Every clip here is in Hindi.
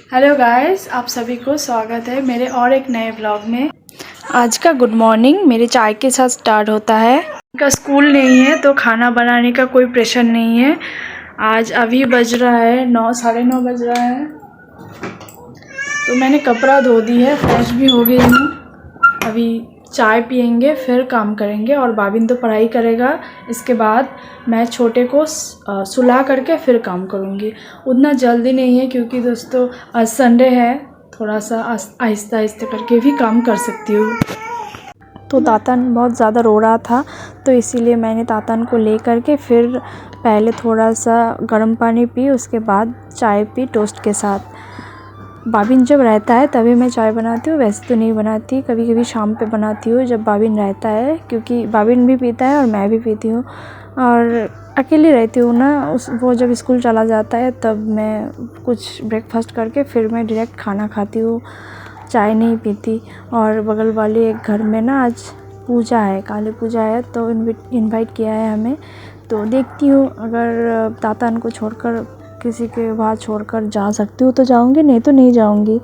हेलो गाइस, आप सभी को स्वागत है मेरे और एक नए व्लॉग में। आज का गुड मॉर्निंग मेरे चाय के साथ स्टार्ट होता है। इनका स्कूल नहीं है तो खाना बनाने का कोई प्रेशर नहीं है। आज अभी बज रहा है 9, साढ़े 9 बज रहा है। तो मैंने कपड़ा धो दी है, फ्रेश भी हो गई हूँ। अभी चाय पियेंगे फिर काम करेंगे और बाबिन तो पढ़ाई करेगा। इसके बाद मैं छोटे को सुला करके फिर काम करूँगी। उतना जल्दी नहीं है क्योंकि दोस्तों आज संडे है, थोड़ा सा आहिस्ता आहिस्ता करके भी काम कर सकती हूँ। तो तातन बहुत ज़्यादा रो रहा था तो इसीलिए मैंने तातन को ले करके फिर पहले थोड़ा सा गर्म पानी पी, उसके बाद चाय पी टोस्ट के साथ। बाबिन जब रहता है तभी मैं चाय बनाती हूँ, वैसे तो नहीं बनाती। कभी कभी शाम पे बनाती हूँ जब बाबिन रहता है, क्योंकि बाबिन भी पीता है और मैं भी पीती हूँ। और अकेली रहती हूँ ना, वो जब स्कूल चला जाता है तब मैं कुछ ब्रेकफास्ट करके फिर मैं डायरेक्ट खाना खाती हूँ, चाय नहीं पीती। और बगल वाले एक घर में ना आज पूजा है, काली पूजा है, तो इनवाइट किया है हमें। तो देखती हूँ अगर तातन को छोड़कर किसी के वहाँ छोड़कर जा सकती हूँ तो जाऊँगी, नहीं तो नहीं जाऊँगी।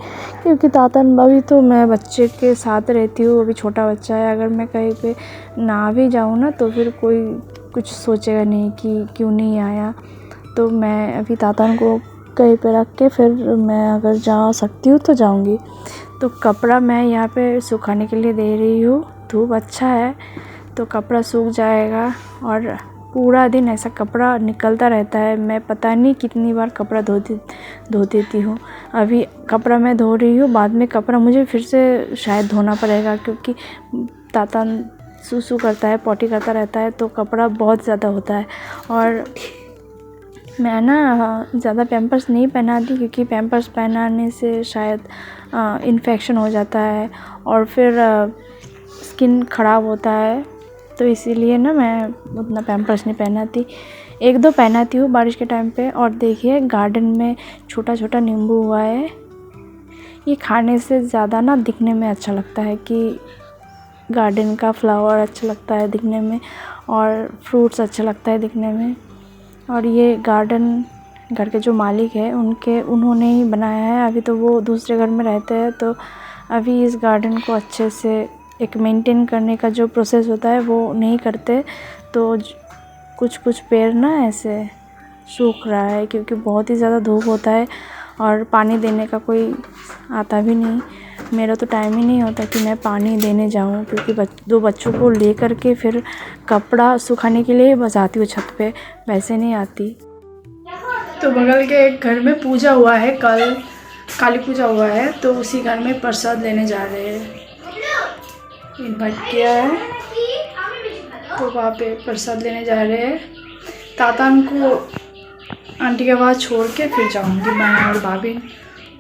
क्योंकि तातन अभी तो मैं बच्चे के साथ रहती हूँ, अभी छोटा बच्चा है। अगर मैं कहीं पे ना भी जाऊँ ना तो फिर कोई कुछ सोचेगा नहीं कि क्यों नहीं आया। तो मैं अभी तातन को कहीं पे रख के फिर मैं अगर जा सकती हूँ तो जाऊँगी। तो कपड़ा मैं यहाँ पे सुखाने के लिए दे रही हूँ। धूप अच्छा है तो कपड़ा सूख जाएगा और पूरा दिन ऐसा कपड़ा निकलता रहता है। मैं पता नहीं कितनी बार कपड़ा धो देती हूँ। अभी कपड़ा मैं धो रही हूँ, बाद में कपड़ा मुझे फिर से शायद धोना पड़ेगा, क्योंकि तातन सूसू करता है, पॉटी करता रहता है, तो कपड़ा बहुत ज़्यादा होता है। और मैं ना ज़्यादा पैम्पर्स नहीं पहनाती, क्योंकि पैम्पर्स पहनाने से शायद इन्फेक्शन हो जाता है और फिर स्किन ख़राब होता है। तो इसीलिए ना मैं उतना पैम्पर्स नहीं पहनाती, 1-2 पहनाती हूँ बारिश के टाइम पे। और देखिए गार्डन में छोटा छोटा नींबू हुआ है। ये खाने से ज़्यादा ना दिखने में अच्छा लगता है, कि गार्डन का फ्लावर अच्छा लगता है दिखने में और फ्रूट्स अच्छा लगता है दिखने में। और ये गार्डन घर के जो मालिक है उन्होंने ही बनाया है। अभी तो वो दूसरे घर में रहते हैं, तो अभी इस गार्डन को अच्छे से एक मेंटेन करने का जो प्रोसेस होता है वो नहीं करते। तो कुछ पेड़ ना ऐसे सूख रहा है, क्योंकि बहुत ही ज़्यादा धूप होता है और पानी देने का कोई आता भी नहीं। मेरा तो टाइम ही नहीं होता कि मैं पानी देने जाऊं, क्योंकि 2 बच्चों को ले करके फिर कपड़ा सुखाने के लिए बस आती हूँ छत पे, वैसे नहीं आती। तो बगल के एक घर में पूजा हुआ है, कल काली पूजा हुआ है, तो उसी घर में प्रसाद लेने जा रहे हैं। इनवाइट किया है तो वहाँ पे प्रसाद लेने जा रहे हैं। तातन को आंटी के पास छोड़ के फिर जाऊँगी मैं और बाबिन,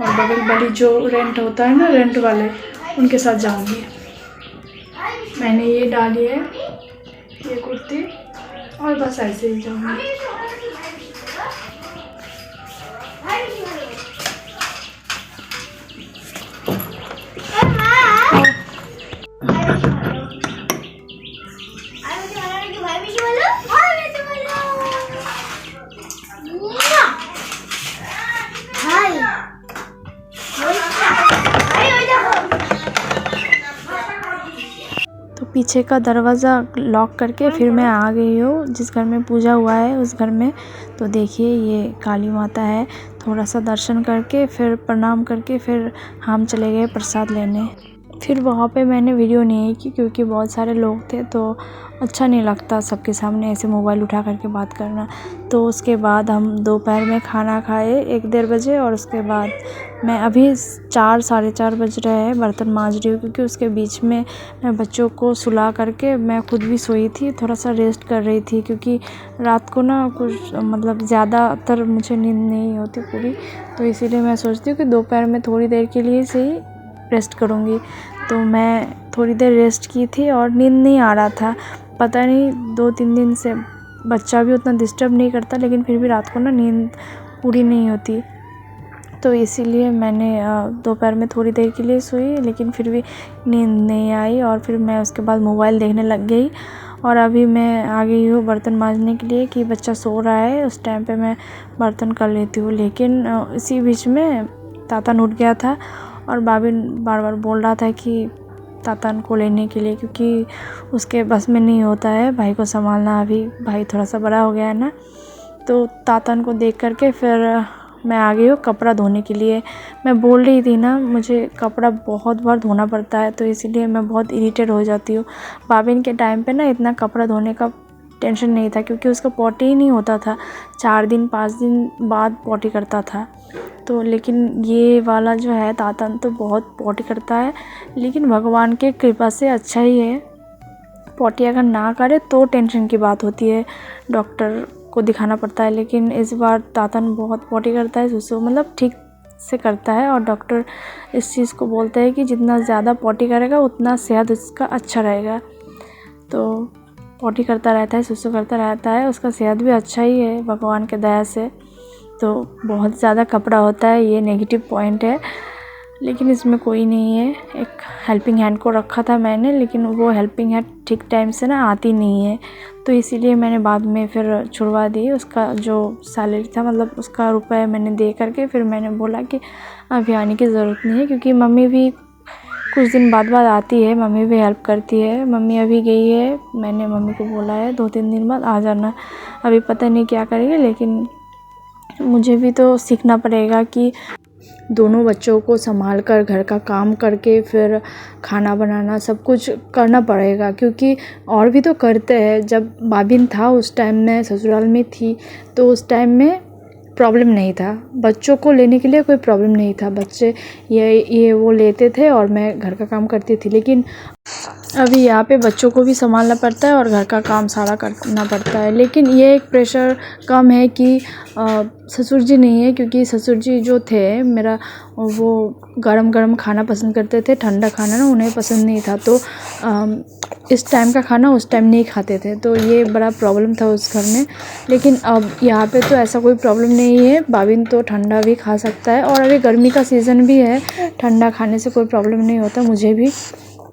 और बगल वाली जो रेंट होता है ना, रेंट वाले, उनके साथ जाऊँगी। मैंने ये डाली है, ये कुर्ती, और बस ऐसे ही जाऊँगी। तो पीछे का दरवाज़ा लॉक करके फिर मैं आ गई हूँ जिस घर में पूजा हुआ है उस घर में। तो देखिए ये काली माता है। थोड़ा सा दर्शन करके फिर प्रणाम करके फिर हम चले गए प्रसाद लेने। फिर वहाँ पे मैंने वीडियो नहीं की, क्योंकि बहुत सारे लोग थे तो अच्छा नहीं लगता सबके सामने ऐसे मोबाइल उठा करके बात करना। तो उसके बाद हम दोपहर में खाना खाए 1-1:30 बजे, और उसके बाद मैं अभी 4 साढ़े 4 बज रहे हैं, बर्तन मांज रही हूँ, क्योंकि उसके बीच में मैं बच्चों को सुला करके मैं खुद भी सोई थी, थोड़ा सा रेस्ट कर रही थी, क्योंकि रात को ना कुछ मतलब ज़्यादातर मुझे नींद नहीं होती पूरी। तो इसीलिए मैं सोचती हूँ कि दोपहर में थोड़ी देर के लिए से ही रेस्ट करूँगी। तो मैं थोड़ी देर रेस्ट की थी और नींद नहीं आ रहा था, पता नहीं 2-3 दिन से। बच्चा भी उतना डिस्टर्ब नहीं करता, लेकिन फिर भी रात को ना नींद पूरी नहीं होती। तो इसीलिए मैंने दोपहर में थोड़ी देर के लिए सोई, लेकिन फिर भी नींद नहीं आई, और फिर मैं उसके बाद मोबाइल देखने लग गई। और अभी मैं आ गई हूँ बर्तन मांजने के लिए, कि बच्चा सो रहा है, उस टाइम पे मैं बर्तन कर लेती हूँ। लेकिन इसी बीच में तातन उठ गया था और बाबिन बार बार बोल रहा था कि तातन को लेने के लिए, क्योंकि उसके बस में नहीं होता है भाई को संभालना। अभी भाई थोड़ा सा बड़ा हो गया है ना, तो तातन को देख करके फिर मैं आ गई हूँ कपड़ा धोने के लिए। मैं बोल रही थी ना, मुझे कपड़ा बहुत बार धोना पड़ता है, तो इसीलिए मैं बहुत इरिटेट हो जाती हूँ। बाबिन के टाइम पे ना इतना कपड़ा धोने का टेंशन नहीं था, क्योंकि उसका पॉटी ही नहीं होता था, 4 दिन 5 दिन बाद पॉटी करता था। तो लेकिन ये वाला जो है तातन तो बहुत पॉटी करता है, लेकिन भगवान के कृपा से अच्छा ही है। पॉटी अगर ना करे तो टेंशन की बात होती है, डॉक्टर को दिखाना पड़ता है। लेकिन इस बार तातन बहुत पॉटी करता है, सुसु मतलब ठीक से करता है, और डॉक्टर इस चीज़ को बोलते हैं कि जितना ज़्यादा पॉटी करेगा उतना सेहत उसका अच्छा रहेगा। तो पॉटी करता रहता है, सुसु करता रहता है, उसका सेहत भी अच्छा ही है भगवान के दया से। तो बहुत ज़्यादा कपड़ा होता है, ये नेगेटिव पॉइंट है, लेकिन इसमें कोई नहीं है। एक हेल्पिंग हैंड को रखा था मैंने, लेकिन वो हेल्पिंग हैंड ठीक टाइम से ना आती नहीं है, तो इसीलिए मैंने बाद में फिर छुड़वा दी। उसका जो सैलरी था, मतलब उसका रुपए मैंने दे करके फिर मैंने बोला कि अभी आने की ज़रूरत नहीं है, क्योंकि मम्मी भी कुछ दिन बाद आती है, मम्मी भी हेल्प करती है। मम्मी अभी गई है, मैंने मम्मी को बोला है 2-3 दिन बाद आ जाना। अभी पता नहीं क्या करेंगे, लेकिन मुझे भी तो सीखना पड़ेगा कि दोनों बच्चों को संभाल कर घर का काम करके फिर खाना बनाना सब कुछ करना पड़ेगा, क्योंकि और भी तो करते हैं। जब बाबिन था उस टाइम मैं ससुराल में थी, तो उस टाइम में प्रॉब्लम नहीं था, बच्चों को लेने के लिए कोई प्रॉब्लम नहीं था। बच्चे ये वो लेते थे और मैं घर का काम करती थी। लेकिन अभी यहाँ पे बच्चों को भी संभालना पड़ता है और घर का काम सारा करना पड़ता है। लेकिन ये एक प्रेशर कम है कि ससुर जी नहीं है, क्योंकि ससुर जी जो थे मेरा, वो गरम गरम खाना पसंद करते थे, ठंडा खाना ना उन्हें पसंद नहीं था। तो इस टाइम का खाना उस टाइम नहीं खाते थे, तो ये बड़ा प्रॉब्लम था उस घर में। लेकिन अब यहाँ पे तो ऐसा कोई प्रॉब्लम नहीं है, बाबिन तो ठंडा भी खा सकता है, और अभी गर्मी का सीज़न भी है, ठंडा खाने से कोई प्रॉब्लम नहीं होता मुझे भी।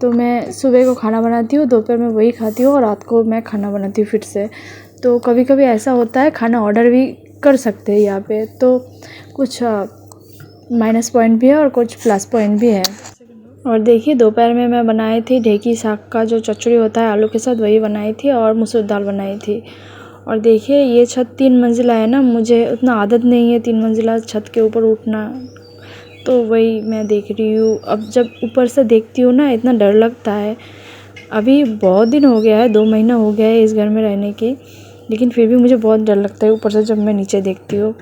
तो मैं सुबह को खाना बनाती हूँ, दोपहर में वही खाती हूँ, और रात को मैं खाना बनाती हूँ फिर से। तो कभी कभी ऐसा होता है खाना ऑर्डर भी कर सकते हैं यहाँ पे, तो कुछ माइनस पॉइंट भी है और कुछ प्लस पॉइंट भी है। और देखिए दोपहर में मैं बनाई थी ढेकी साग का जो चचड़ी होता है आलू के साथ, वही बनाई थी, और मसूर दाल बनाई थी। और देखिए ये छत 3 मंजिला है ना, मुझे उतना आदत नहीं है 3 मंजिला छत के ऊपर उठना, तो वही मैं देख रही हूँ। अब जब ऊपर से देखती हूँ ना, इतना डर लगता है। अभी बहुत दिन हो गया है, 2 महीना हो गया है इस घर में रहने की, लेकिन फिर भी मुझे बहुत डर लगता है ऊपर से जब मैं नीचे देखती हूँ।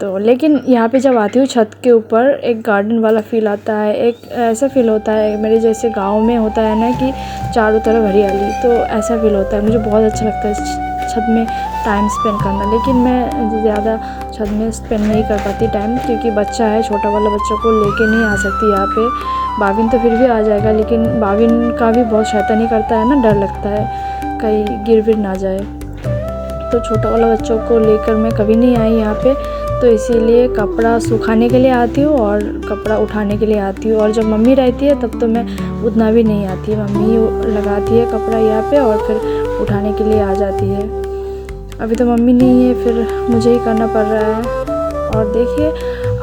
तो लेकिन यहाँ पे जब आती हूँ छत के ऊपर, एक गार्डन वाला फ़ील आता है, एक ऐसा फ़ील होता है मेरे जैसे गाँव में होता है ना कि चारों तरफ हरियाली, तो ऐसा फ़ील होता है। मुझे बहुत अच्छा लगता है छत में टाइम स्पेंड करना, लेकिन मैं ज़्यादा छत में स्पेंड नहीं कर पाती टाइम, क्योंकि बच्चा है, छोटा वाला बच्चा को लेके नहीं आ सकती यहाँ पे। बाबिन तो फिर भी आ जाएगा, लेकिन बाबिन का भी बहुत शैतानी करता है ना, डर लगता है कहीं गिर विर ना जाए, तो छोटा वाला बच्चों को लेकर मैं कभी नहीं आई यहाँ पे। तो इसीलिए कपड़ा सुखाने के लिए आती हूँ और कपड़ा उठाने के लिए आती हूँ, और जब मम्मी रहती है तब तो मैं उतना भी नहीं आती है, मम्मी लगाती है कपड़ा यहाँ पे और फिर उठाने के लिए आ जाती है। अभी तो मम्मी नहीं है, फिर मुझे ही करना पड़ रहा है। और देखिए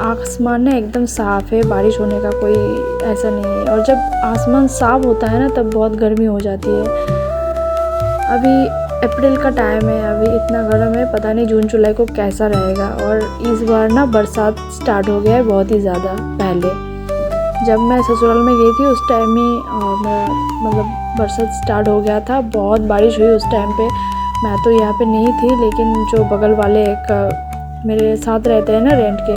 आसमान ना एकदम साफ़ है, बारिश होने का कोई ऐसा नहीं है, और जब आसमान साफ़ होता है ना तब बहुत गर्मी हो जाती है। अभी अप्रैल का टाइम है, अभी इतना गर्म है, पता नहीं जून जुलाई को कैसा रहेगा। और इस बार ना बरसात स्टार्ट हो गया है बहुत ही ज़्यादा। पहले जब मैं ससुराल में गई थी उस टाइम में मतलब बरसात स्टार्ट हो गया था, बहुत बारिश हुई उस टाइम पे। मैं तो यहाँ पे नहीं थी, लेकिन जो बगल वाले एक मेरे साथ रहते हैं ना रेंट के,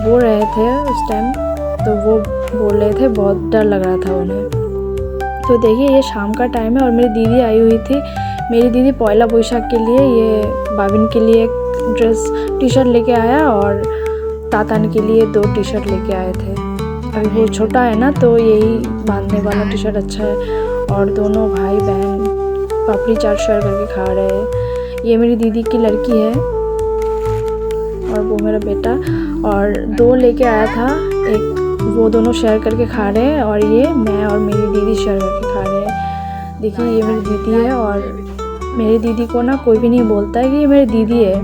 वो रहे थे उस टाइम, तो वो बोल रहे थे बहुत डर लग रहा था उन्हें। तो देखिए ये शाम का टाइम है और मेरी दीदी आई हुई थी। मेरी दीदी पहला बोईशाख के लिए ये बाबिन के लिए एक ड्रेस टी शर्ट लेके आया, और तातान के लिए 2 टी शर्ट लेके आए थे। अभी वो छोटा है ना, तो यही बांधने वाला टी शर्ट अच्छा है। और दोनों भाई बहन पापड़ी चाट शेयर करके खा रहे हैं। ये मेरी दीदी की लड़की है और वो मेरा बेटा, और 2 लेके आया था, एक वो दोनों शेयर करके खा रहे हैं, और ये मैं और मेरी दीदी शेयर करके खा रहे हैं। देखिए ये मेरी दीदी है, और मेरी दीदी को ना कोई भी नहीं बोलता है कि ये मेरी दीदी है,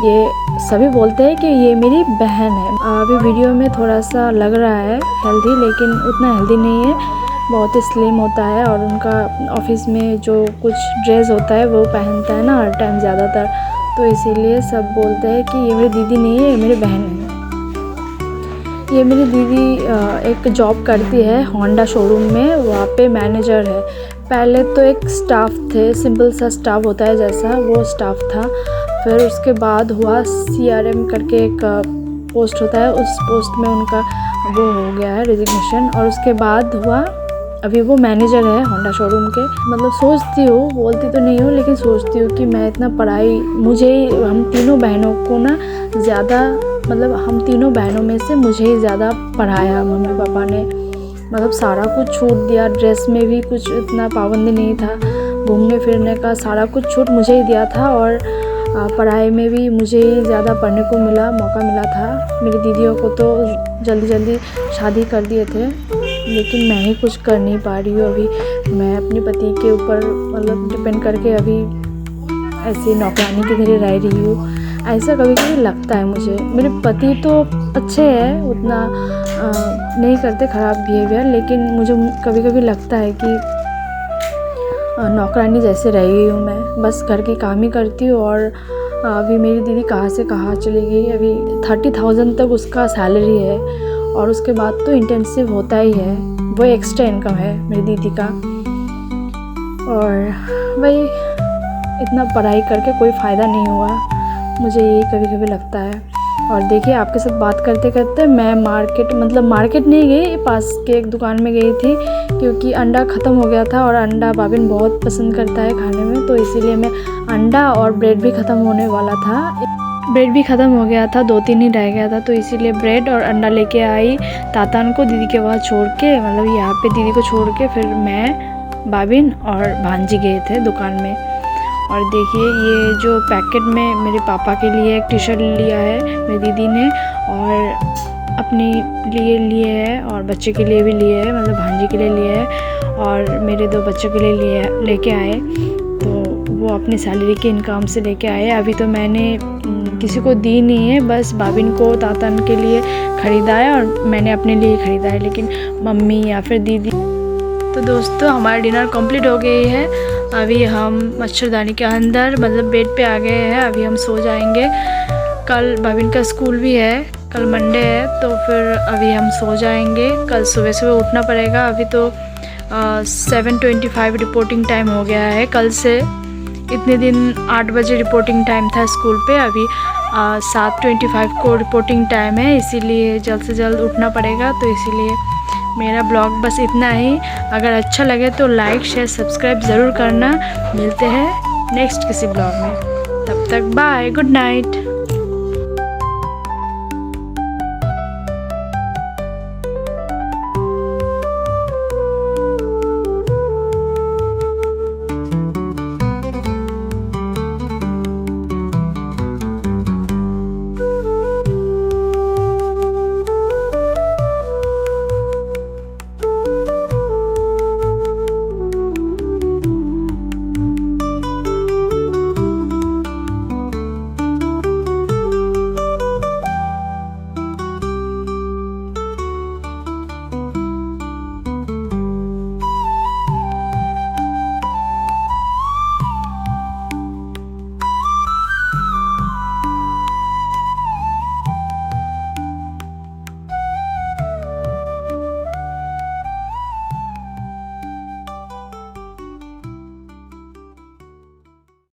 ये सभी बोलते हैं कि ये मेरी बहन है। अभी वीडियो में थोड़ा सा लग रहा है हेल्दी, लेकिन उतना हेल्दी नहीं है, बहुत ही स्लिम होता है। और उनका ऑफिस में जो कुछ ड्रेस होता है वो पहनता है ना हर टाइम ज़्यादातर, तो इसीलिए सब बोलते हैं कि ये मेरी दीदी नहीं है, ये मेरी बहन है। ये मेरी दीदी एक जॉब करती है होंडा शोरूम में, वहाँ पे मैनेजर है। पहले तो एक स्टाफ थे, सिंपल सा स्टाफ होता है जैसा, वो स्टाफ था। फिर उसके बाद हुआ CRM करके एक पोस्ट होता है, उस पोस्ट में उनका वो हो गया है रेजिग्नेशन। और उसके बाद हुआ अभी वो मैनेजर है होंडा शोरूम के। मतलब सोचती हूँ, बोलती तो नहीं हूँ, लेकिन सोचती हूँ कि मैं इतना पढ़ाई, मुझे हम तीनों बहनों को ना ज़्यादा, मतलब हम तीनों बहनों में से मुझे ही ज़्यादा पढ़ाया मम्मी पापा ने। मतलब सारा कुछ छूट दिया, ड्रेस में भी कुछ इतना पाबंदी नहीं था, घूमने फिरने का सारा कुछ छूट मुझे ही दिया था। और पढ़ाई में भी मुझे ही ज़्यादा पढ़ने को मौका मिला था। मेरी दीदियों को तो जल्दी जल्दी शादी कर दिए थे, लेकिन मैं ही कुछ कर नहीं पा रही हूँ अभी। मैं अपने पति के ऊपर मतलब डिपेंड करके अभी ऐसे नौकरानी की तरह रह रही हूँ। ऐसा कभी कभी लगता है मुझे। मेरे पति तो अच्छे हैं, उतना नहीं करते ख़राब बिहेवियर, लेकिन मुझे कभी कभी लगता है कि नौकरानी जैसे रह गई हूँ मैं, बस घर की काम ही करती हूँ। और अभी मेरी दीदी कहाँ से कहाँ चली गई। अभी 30,000 तक उसका सैलरी है, और उसके बाद तो इंटेंसिव होता ही है, वो एक्स्ट्रा इनकम है मेरी दीदी का। और वही इतना पढ़ाई करके कोई फ़ायदा नहीं हुआ, मुझे यही कभी कभी लगता है। और देखिए आपके साथ बात करते करते मैं मार्केट नहीं गई, पास के एक दुकान में गई थी, क्योंकि अंडा ख़त्म हो गया था। और अंडा बाबिन बहुत पसंद करता है खाने में, तो इसीलिए मैं अंडा और ब्रेड भी ख़त्म होने वाला था, ब्रेड भी ख़त्म हो गया था, 2-3 ही रह गया था, तो इसीलिए ब्रेड और अंडा लेके आई तातान को दीदी के वहाँ छोड़ के, मतलब यहाँ पे दीदी को छोड़ के फिर मैं, बाबिन और भांजी गए थे दुकान में। और देखिए ये जो पैकेट में मेरे पापा के लिए एक टी-शर्ट लिया है मेरी दीदी ने, और अपने लिए लिए है, और बच्चे के लिए भी लिए है, मतलब भांजी के लिए लिए है, और मेरे 2 बच्चों के लिए लेके आए। तो वो अपनी सैलरी के इनकम से लेके आए। अभी तो मैंने किसी को दी नहीं है, बस बाबिन को तातन के लिए ख़रीदा है और मैंने अपने लिए ख़रीदा है, लेकिन मम्मी या फिर दीदी। तो दोस्तों हमारा डिनर कंप्लीट हो गई है। अभी हम मच्छरदानी के अंदर मतलब बेड पे आ गए हैं, अभी हम सो जाएंगे। कल बाबिन का स्कूल भी है, कल मंडे है, तो फिर अभी हम सो जाएंगे। कल सुबह सुबह उठना पड़ेगा। अभी तो 7:25 रिपोर्टिंग टाइम हो गया है। कल से इतने दिन 8 बजे रिपोर्टिंग टाइम था स्कूल पे, अभी 7:25 को रिपोर्टिंग टाइम है, इसीलिए जल्द से जल्द उठना पड़ेगा। तो इसीलिए मेरा ब्लॉग बस इतना ही। अगर अच्छा लगे तो लाइक शेयर सब्सक्राइब ज़रूर करना। मिलते हैं नेक्स्ट किसी ब्लॉग में, तब तक बाय, गुड नाइट।